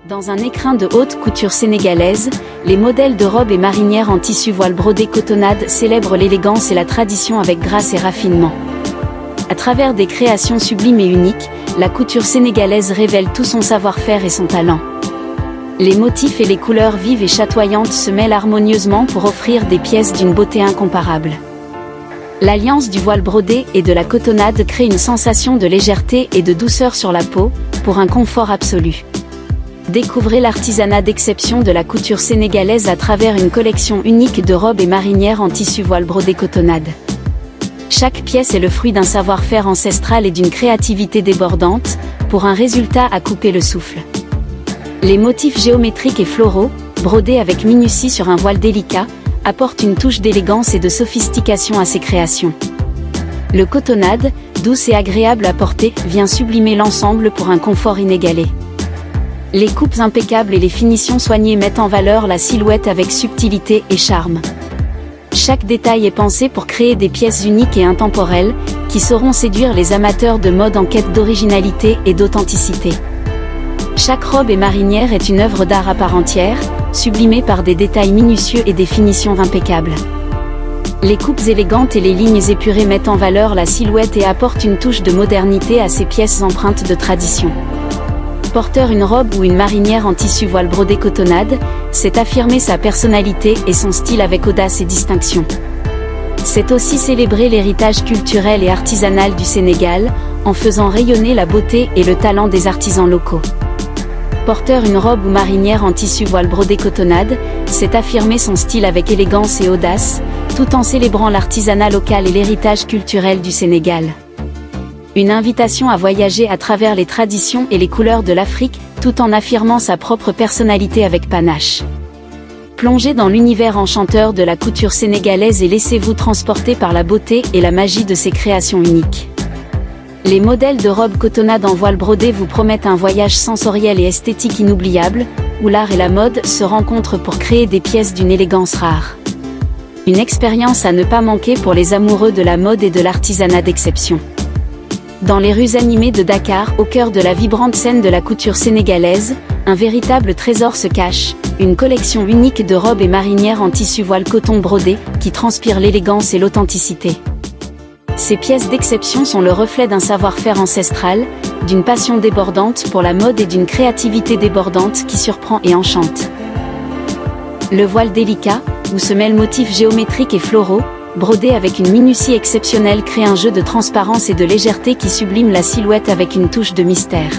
Dans un écrin de haute couture sénégalaise, les modèles de robes et marinières en tissu voile brodé cotonnade célèbrent l'élégance et la tradition avec grâce et raffinement. À travers des créations sublimes et uniques, la couture sénégalaise révèle tout son savoir-faire et son talent. Les motifs et les couleurs vives et chatoyantes se mêlent harmonieusement pour offrir des pièces d'une beauté incomparable. L'alliance du voile brodé et de la cotonnade crée une sensation de légèreté et de douceur sur la peau, pour un confort absolu. Découvrez l'artisanat d'exception de la couture sénégalaise à travers une collection unique de robes et marinières en tissu voile brodé cotonnade. Chaque pièce est le fruit d'un savoir-faire ancestral et d'une créativité débordante, pour un résultat à couper le souffle. Les motifs géométriques et floraux, brodés avec minutie sur un voile délicat, apportent une touche d'élégance et de sophistication à ces créations. Le cotonnade, douce et agréable à porter, vient sublimer l'ensemble pour un confort inégalé. Les coupes impeccables et les finitions soignées mettent en valeur la silhouette avec subtilité et charme. Chaque détail est pensé pour créer des pièces uniques et intemporelles, qui sauront séduire les amateurs de mode en quête d'originalité et d'authenticité. Chaque robe et marinière est une œuvre d'art à part entière, sublimée par des détails minutieux et des finitions impeccables. Les coupes élégantes et les lignes épurées mettent en valeur la silhouette et apportent une touche de modernité à ces pièces empreintes de tradition. Porter une robe ou une marinière en tissu voile brodé cotonnade, c'est affirmer sa personnalité et son style avec audace et distinction. C'est aussi célébrer l'héritage culturel et artisanal du Sénégal, en faisant rayonner la beauté et le talent des artisans locaux. Porter une robe ou marinière en tissu voile brodé cotonnade, c'est affirmer son style avec élégance et audace, tout en célébrant l'artisanat local et l'héritage culturel du Sénégal. Une invitation à voyager à travers les traditions et les couleurs de l'Afrique, tout en affirmant sa propre personnalité avec panache. Plongez dans l'univers enchanteur de la couture sénégalaise et laissez-vous transporter par la beauté et la magie de ses créations uniques. Les modèles de robes cotonnade en voile brodé vous promettent un voyage sensoriel et esthétique inoubliable, où l'art et la mode se rencontrent pour créer des pièces d'une élégance rare. Une expérience à ne pas manquer pour les amoureux de la mode et de l'artisanat d'exception. Dans les rues animées de Dakar, au cœur de la vibrante scène de la couture sénégalaise, un véritable trésor se cache, une collection unique de robes et marinières en tissu voile coton brodé, qui transpire l'élégance et l'authenticité. Ces pièces d'exception sont le reflet d'un savoir-faire ancestral, d'une passion débordante pour la mode et d'une créativité débordante qui surprend et enchante. Le voile délicat, où se mêlent motifs géométriques et floraux, brodé avec une minutie exceptionnelle, crée un jeu de transparence et de légèreté qui sublime la silhouette avec une touche de mystère.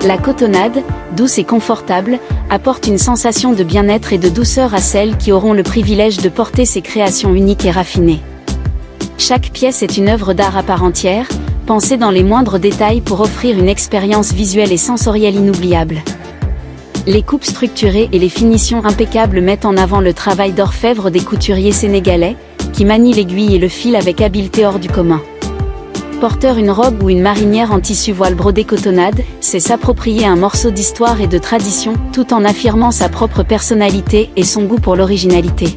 La cotonnade, douce et confortable, apporte une sensation de bien-être et de douceur à celles qui auront le privilège de porter ces créations uniques et raffinées. Chaque pièce est une œuvre d'art à part entière, pensée dans les moindres détails pour offrir une expérience visuelle et sensorielle inoubliable. Les coupes structurées et les finitions impeccables mettent en avant le travail d'orfèvre des couturiers sénégalais, qui manient l'aiguille et le fil avec habileté hors du commun. Porter une robe ou une marinière en tissu voile brodé cotonnade, c'est s'approprier un morceau d'histoire et de tradition, tout en affirmant sa propre personnalité et son goût pour l'originalité.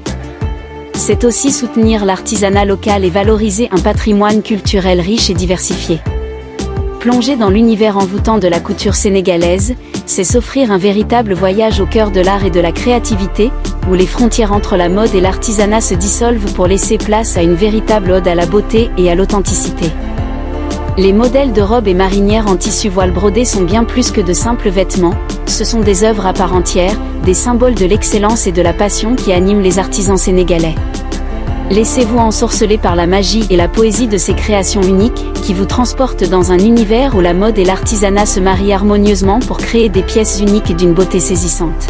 C'est aussi soutenir l'artisanat local et valoriser un patrimoine culturel riche et diversifié. Plonger dans l'univers envoûtant de la couture sénégalaise, c'est s'offrir un véritable voyage au cœur de l'art et de la créativité, où les frontières entre la mode et l'artisanat se dissolvent pour laisser place à une véritable ode à la beauté et à l'authenticité. Les modèles de robes et marinières en tissu voile brodé sont bien plus que de simples vêtements, ce sont des œuvres à part entière, des symboles de l'excellence et de la passion qui animent les artisans sénégalais. Laissez-vous ensorceler par la magie et la poésie de ces créations uniques, qui vous transportent dans un univers où la mode et l'artisanat se marient harmonieusement pour créer des pièces uniques d'une beauté saisissante.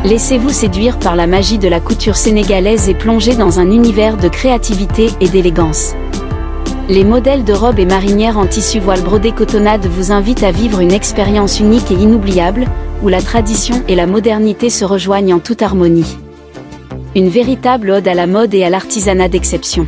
Laissez-vous séduire par la magie de la couture sénégalaise et plongez dans un univers de créativité et d'élégance. Les modèles de robes et marinières en tissu voile brodé cotonnade vous invitent à vivre une expérience unique et inoubliable, où la tradition et la modernité se rejoignent en toute harmonie. Une véritable ode à la mode et à l'artisanat d'exception.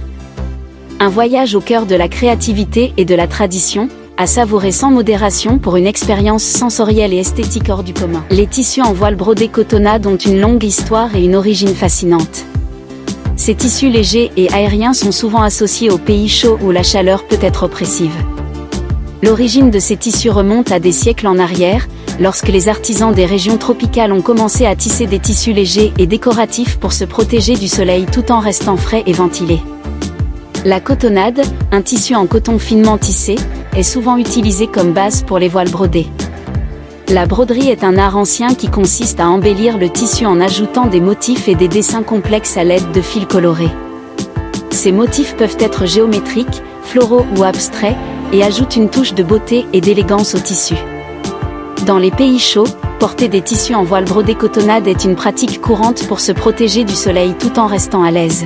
Un voyage au cœur de la créativité et de la tradition, à savourer sans modération pour une expérience sensorielle et esthétique hors du commun. Les tissus en voile brodé cotonnade ont une longue histoire et une origine fascinante. Ces tissus légers et aériens sont souvent associés aux pays chauds où la chaleur peut être oppressive. L'origine de ces tissus remonte à des siècles en arrière, lorsque les artisans des régions tropicales ont commencé à tisser des tissus légers et décoratifs pour se protéger du soleil tout en restant frais et ventilés. La cotonnade, un tissu en coton finement tissé, est souvent utilisé comme base pour les voiles brodées. La broderie est un art ancien qui consiste à embellir le tissu en ajoutant des motifs et des dessins complexes à l'aide de fils colorés. Ces motifs peuvent être géométriques, floraux ou abstraits, et ajoutent une touche de beauté et d'élégance au tissu. Dans les pays chauds, porter des tissus en voile brodée cotonnade est une pratique courante pour se protéger du soleil tout en restant à l'aise.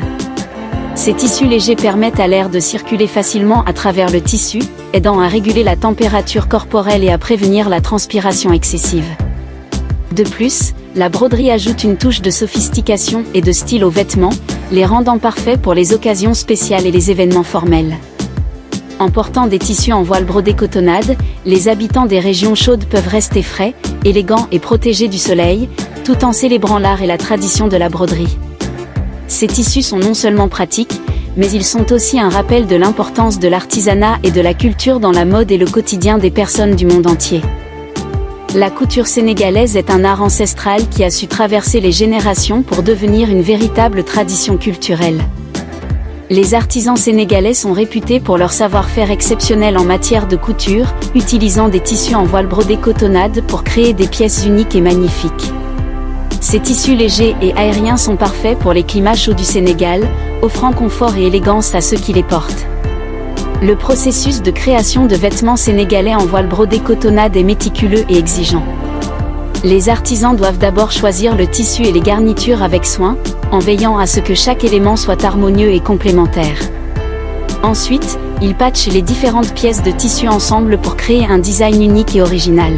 Ces tissus légers permettent à l'air de circuler facilement à travers le tissu, aidant à réguler la température corporelle et à prévenir la transpiration excessive. De plus, la broderie ajoute une touche de sophistication et de style aux vêtements, les rendant parfaits pour les occasions spéciales et les événements formels. En portant des tissus en voile brodée cotonnade, les habitants des régions chaudes peuvent rester frais, élégants et protégés du soleil, tout en célébrant l'art et la tradition de la broderie. Ces tissus sont non seulement pratiques, mais ils sont aussi un rappel de l'importance de l'artisanat et de la culture dans la mode et le quotidien des personnes du monde entier. La couture sénégalaise est un art ancestral qui a su traverser les générations pour devenir une véritable tradition culturelle. Les artisans sénégalais sont réputés pour leur savoir-faire exceptionnel en matière de couture, utilisant des tissus en voile brodée cotonnade pour créer des pièces uniques et magnifiques. Ces tissus légers et aériens sont parfaits pour les climats chauds du Sénégal, offrant confort et élégance à ceux qui les portent. Le processus de création de vêtements sénégalais en voile brodée cotonnade est méticuleux et exigeant. Les artisans doivent d'abord choisir le tissu et les garnitures avec soin, en veillant à ce que chaque élément soit harmonieux et complémentaire. Ensuite, ils patchent les différentes pièces de tissu ensemble pour créer un design unique et original.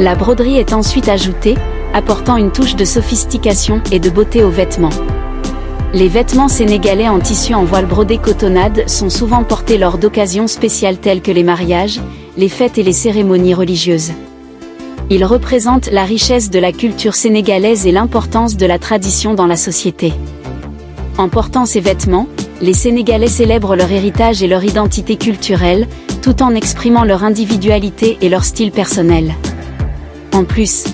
La broderie est ensuite ajoutée, apportant une touche de sophistication et de beauté aux vêtements. Les vêtements sénégalais en tissu en voile brodée cotonnade sont souvent portés lors d'occasions spéciales telles que les mariages, les fêtes et les cérémonies religieuses. Ils représentent la richesse de la culture sénégalaise et l'importance de la tradition dans la société. En portant ces vêtements, les Sénégalais célèbrent leur héritage et leur identité culturelle, tout en exprimant leur individualité et leur style personnel. En plus,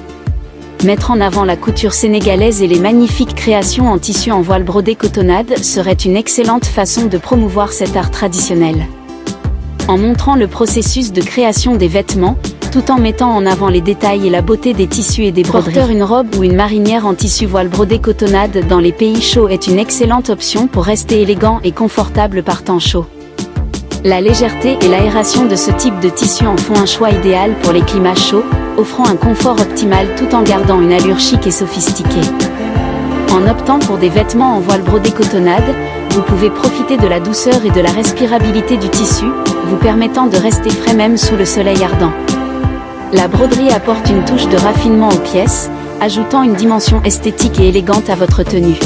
mettre en avant la couture sénégalaise et les magnifiques créations en tissu en voile brodée cotonnade serait une excellente façon de promouvoir cet art traditionnel. En montrant le processus de création des vêtements, tout en mettant en avant les détails et la beauté des tissus et des broderies. Porter une robe ou une marinière en tissu voile brodée cotonnade dans les pays chauds est une excellente option pour rester élégant et confortable par temps chaud. La légèreté et l'aération de ce type de tissu en font un choix idéal pour les climats chauds, offrant un confort optimal tout en gardant une allure chic et sophistiquée. En optant pour des vêtements en voile brodée cotonnade, vous pouvez profiter de la douceur et de la respirabilité du tissu, vous permettant de rester frais même sous le soleil ardent. La broderie apporte une touche de raffinement aux pièces, ajoutant une dimension esthétique et élégante à votre tenue.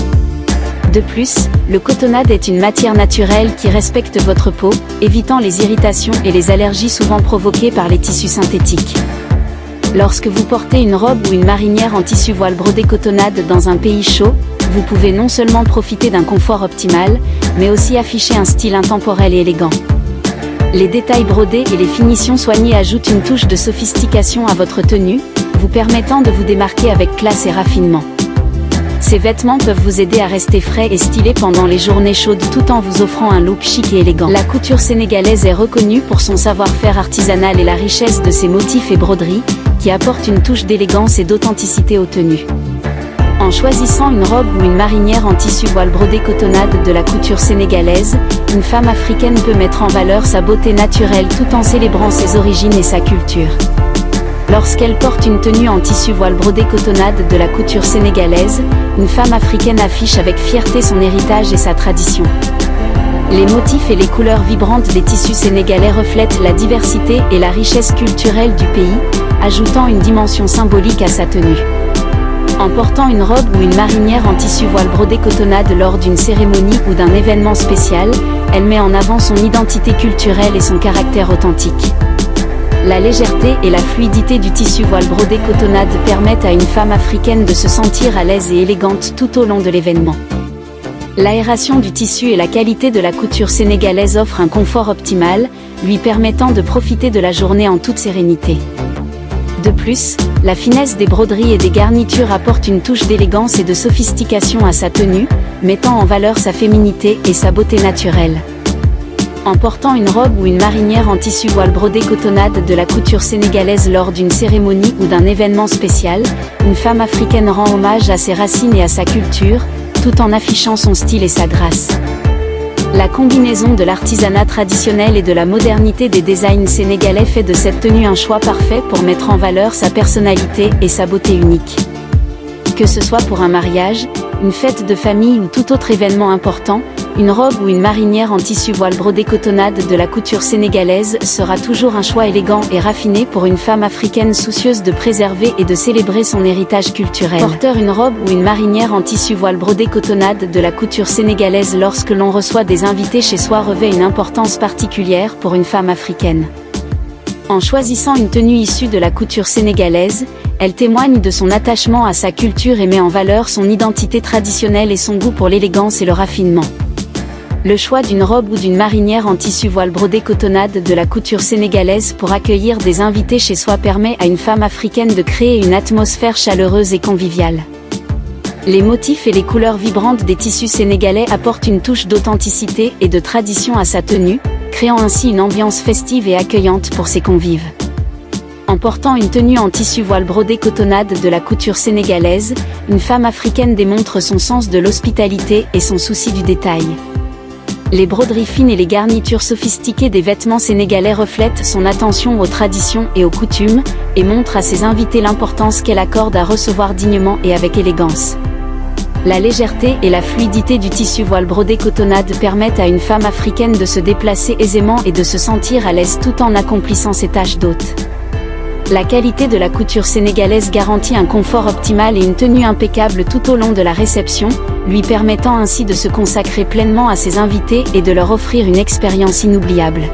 De plus, le cotonnade est une matière naturelle qui respecte votre peau, évitant les irritations et les allergies souvent provoquées par les tissus synthétiques. Lorsque vous portez une robe ou une marinière en tissu voile brodée cotonnade dans un pays chaud, vous pouvez non seulement profiter d'un confort optimal, mais aussi afficher un style intemporel et élégant. Les détails brodés et les finitions soignées ajoutent une touche de sophistication à votre tenue, vous permettant de vous démarquer avec classe et raffinement. Ces vêtements peuvent vous aider à rester frais et stylés pendant les journées chaudes tout en vous offrant un look chic et élégant. La couture sénégalaise est reconnue pour son savoir-faire artisanal et la richesse de ses motifs et broderies, qui apportent une touche d'élégance et d'authenticité aux tenues. En choisissant une robe ou une marinière en tissu voile brodé cotonnade de la couture sénégalaise, une femme africaine peut mettre en valeur sa beauté naturelle tout en célébrant ses origines et sa culture. Lorsqu'elle porte une tenue en tissu voile brodé cotonnade de la couture sénégalaise, une femme africaine affiche avec fierté son héritage et sa tradition. Les motifs et les couleurs vibrantes des tissus sénégalais reflètent la diversité et la richesse culturelle du pays, ajoutant une dimension symbolique à sa tenue. En portant une robe ou une marinière en tissu voile brodé cotonnade lors d'une cérémonie ou d'un événement spécial, elle met en avant son identité culturelle et son caractère authentique. La légèreté et la fluidité du tissu voile brodé cotonnade permettent à une femme africaine de se sentir à l'aise et élégante tout au long de l'événement. L'aération du tissu et la qualité de la couture sénégalaise offrent un confort optimal, lui permettant de profiter de la journée en toute sérénité. De plus, la finesse des broderies et des garnitures apporte une touche d'élégance et de sophistication à sa tenue, mettant en valeur sa féminité et sa beauté naturelle. En portant une robe ou une marinière en tissu voile brodé cotonnade de la couture sénégalaise lors d'une cérémonie ou d'un événement spécial, une femme africaine rend hommage à ses racines et à sa culture, tout en affichant son style et sa grâce. La combinaison de l'artisanat traditionnel et de la modernité des designs sénégalais fait de cette tenue un choix parfait pour mettre en valeur sa personnalité et sa beauté unique. Que ce soit pour un mariage, une fête de famille ou tout autre événement important, une robe ou une marinière en tissu voile brodé cotonnade de la couture sénégalaise sera toujours un choix élégant et raffiné pour une femme africaine soucieuse de préserver et de célébrer son héritage culturel. Porter une robe ou une marinière en tissu voile brodé cotonnade de la couture sénégalaise lorsque l'on reçoit des invités chez soi revêt une importance particulière pour une femme africaine. En choisissant une tenue issue de la couture sénégalaise, elle témoigne de son attachement à sa culture et met en valeur son identité traditionnelle et son goût pour l'élégance et le raffinement. Le choix d'une robe ou d'une marinière en tissu voile brodé cotonnade de la couture sénégalaise pour accueillir des invités chez soi permet à une femme africaine de créer une atmosphère chaleureuse et conviviale. Les motifs et les couleurs vibrantes des tissus sénégalais apportent une touche d'authenticité et de tradition à sa tenue, créant ainsi une ambiance festive et accueillante pour ses convives. En portant une tenue en tissu voile brodé cotonnade de la couture sénégalaise, une femme africaine démontre son sens de l'hospitalité et son souci du détail. Les broderies fines et les garnitures sophistiquées des vêtements sénégalais reflètent son attention aux traditions et aux coutumes, et montrent à ses invités l'importance qu'elle accorde à recevoir dignement et avec élégance. La légèreté et la fluidité du tissu voile brodé cotonnade permettent à une femme africaine de se déplacer aisément et de se sentir à l'aise tout en accomplissant ses tâches d'hôte. La qualité de la couture sénégalaise garantit un confort optimal et une tenue impeccable tout au long de la réception, lui permettant ainsi de se consacrer pleinement à ses invités et de leur offrir une expérience inoubliable.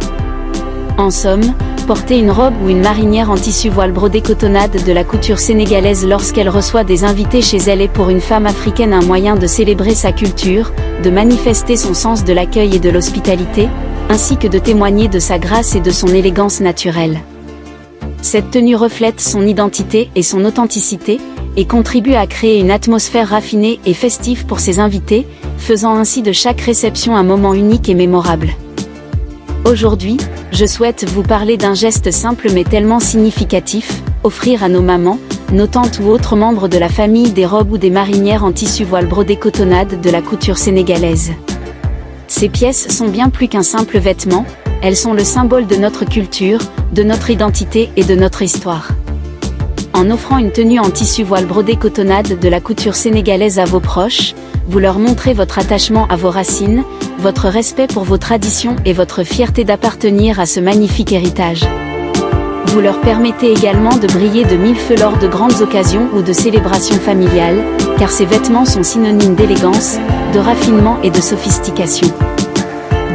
En somme, porter une robe ou une marinière en tissu voile brodé cotonnade de la couture sénégalaise lorsqu'elle reçoit des invités chez elle est pour une femme africaine un moyen de célébrer sa culture, de manifester son sens de l'accueil et de l'hospitalité, ainsi que de témoigner de sa grâce et de son élégance naturelle. Cette tenue reflète son identité et son authenticité, et contribue à créer une atmosphère raffinée et festive pour ses invités, faisant ainsi de chaque réception un moment unique et mémorable. Aujourd'hui, je souhaite vous parler d'un geste simple mais tellement significatif, offrir à nos mamans, nos tantes ou autres membres de la famille des robes ou des marinières en tissu voile brodé cotonnade de la couture sénégalaise. Ces pièces sont bien plus qu'un simple vêtement, elles sont le symbole de notre culture, de notre identité et de notre histoire. En offrant une tenue en tissu voile brodé cotonnade de la couture sénégalaise à vos proches, vous leur montrez votre attachement à vos racines, votre respect pour vos traditions et votre fierté d'appartenir à ce magnifique héritage. Vous leur permettez également de briller de mille feux lors de grandes occasions ou de célébrations familiales, car ces vêtements sont synonymes d'élégance, de raffinement et de sophistication.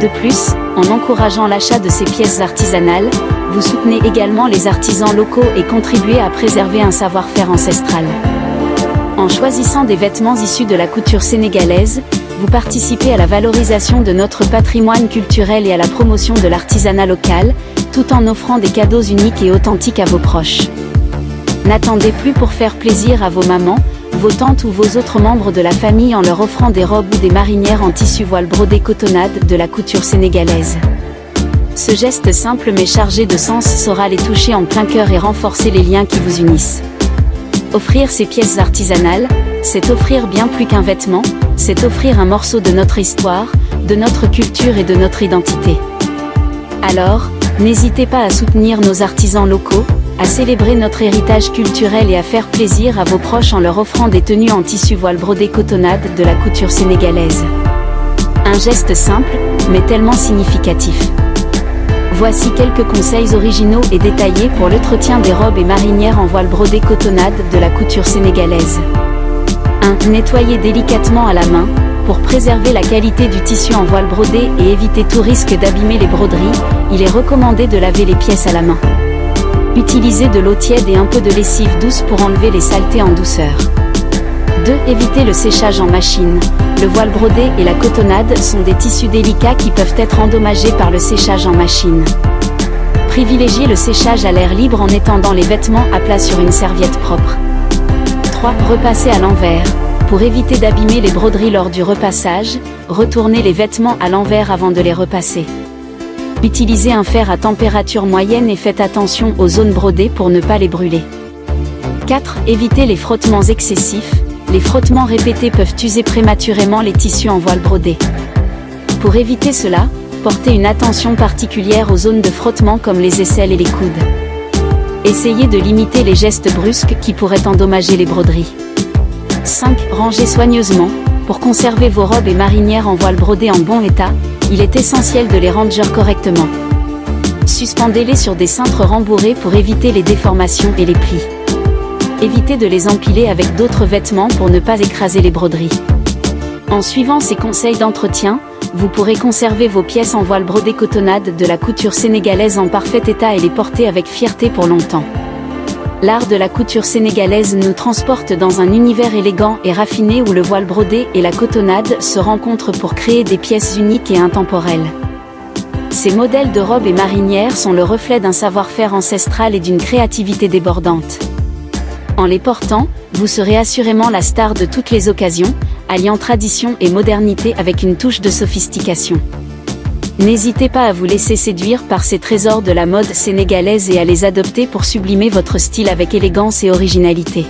De plus, en encourageant l'achat de ces pièces artisanales, vous soutenez également les artisans locaux et contribuez à préserver un savoir-faire ancestral. En choisissant des vêtements issus de la couture sénégalaise, vous participez à la valorisation de notre patrimoine culturel et à la promotion de l'artisanat local, tout en offrant des cadeaux uniques et authentiques à vos proches. N'attendez plus pour faire plaisir à vos mamans, vos tantes ou vos autres membres de la famille en leur offrant des robes ou des marinières en tissu voile brodé cotonnade de la couture sénégalaise. Ce geste simple mais chargé de sens saura les toucher en plein cœur et renforcer les liens qui vous unissent. Offrir ces pièces artisanales, c'est offrir bien plus qu'un vêtement, c'est offrir un morceau de notre histoire, de notre culture et de notre identité. Alors, n'hésitez pas à soutenir nos artisans locaux, à célébrer notre héritage culturel et à faire plaisir à vos proches en leur offrant des tenues en tissu voile brodé cotonnade de la couture sénégalaise. Un geste simple, mais tellement significatif. Voici quelques conseils originaux et détaillés pour l'entretien des robes et marinières en voile brodé cotonnade de la couture sénégalaise. 1. Nettoyer délicatement à la main. Pour préserver la qualité du tissu en voile brodé et éviter tout risque d'abîmer les broderies, il est recommandé de laver les pièces à la main. Utilisez de l'eau tiède et un peu de lessive douce pour enlever les saletés en douceur. 2. Éviter le séchage en machine. Le voile brodé et la cotonnade sont des tissus délicats qui peuvent être endommagés par le séchage en machine. Privilégiez le séchage à l'air libre en étendant les vêtements à plat sur une serviette propre. 3. Repasser à l'envers. Pour éviter d'abîmer les broderies lors du repassage, retournez les vêtements à l'envers avant de les repasser. Utilisez un fer à température moyenne et faites attention aux zones brodées pour ne pas les brûler. 4. Évitez les frottements excessifs. Les frottements répétés peuvent user prématurément les tissus en voile brodé. Pour éviter cela, portez une attention particulière aux zones de frottement comme les aisselles et les coudes. Essayez de limiter les gestes brusques qui pourraient endommager les broderies. 5. Rangez soigneusement. Pour conserver vos robes et marinières en voile brodé en bon état, il est essentiel de les ranger correctement. Suspendez-les sur des cintres rembourrés pour éviter les déformations et les plis. Évitez de les empiler avec d'autres vêtements pour ne pas écraser les broderies. En suivant ces conseils d'entretien, vous pourrez conserver vos pièces en voile brodé cotonnade de la couture sénégalaise en parfait état et les porter avec fierté pour longtemps. L'art de la couture sénégalaise nous transporte dans un univers élégant et raffiné où le voile brodé et la cotonnade se rencontrent pour créer des pièces uniques et intemporelles. Ces modèles de robes et marinières sont le reflet d'un savoir-faire ancestral et d'une créativité débordante. En les portant, vous serez assurément la star de toutes les occasions, alliant tradition et modernité avec une touche de sophistication. N'hésitez pas à vous laisser séduire par ces trésors de la mode sénégalaise et à les adopter pour sublimer votre style avec élégance et originalité.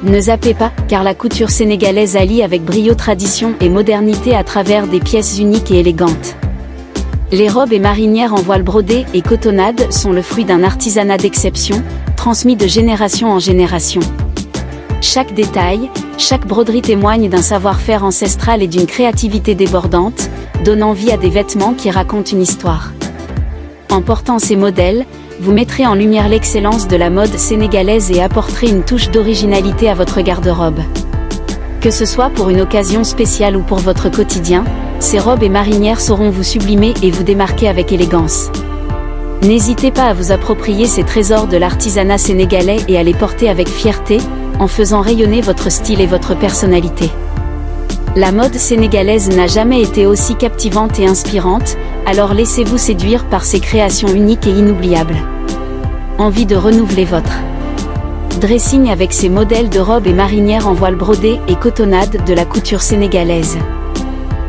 Ne zappez pas, car la couture sénégalaise allie avec brio tradition et modernité à travers des pièces uniques et élégantes. Les robes et marinières en voile brodé et cotonnade sont le fruit d'un artisanat d'exception, transmis de génération en génération. Chaque détail, chaque broderie témoigne d'un savoir-faire ancestral et d'une créativité débordante, donnant vie à des vêtements qui racontent une histoire. En portant ces modèles, vous mettrez en lumière l'excellence de la mode sénégalaise et apporterez une touche d'originalité à votre garde-robe. Que ce soit pour une occasion spéciale ou pour votre quotidien, ces robes et marinières sauront vous sublimer et vous démarquer avec élégance. N'hésitez pas à vous approprier ces trésors de l'artisanat sénégalais et à les porter avec fierté, en faisant rayonner votre style et votre personnalité. La mode sénégalaise n'a jamais été aussi captivante et inspirante, alors laissez-vous séduire par ses créations uniques et inoubliables. Envie de renouveler votre dressing avec ces modèles de robes et marinières en voile brodé et cotonnade de la couture sénégalaise.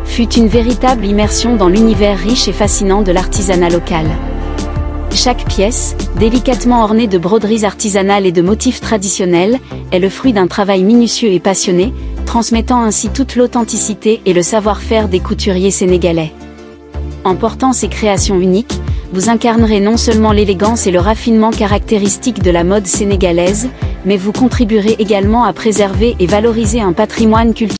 Fut une véritable immersion dans l'univers riche et fascinant de l'artisanat local. Chaque pièce, délicatement ornée de broderies artisanales et de motifs traditionnels, est le fruit d'un travail minutieux et passionné, transmettant ainsi toute l'authenticité et le savoir-faire des couturiers sénégalais. En portant ces créations uniques, vous incarnerez non seulement l'élégance et le raffinement caractéristiques de la mode sénégalaise, mais vous contribuerez également à préserver et valoriser un patrimoine culturel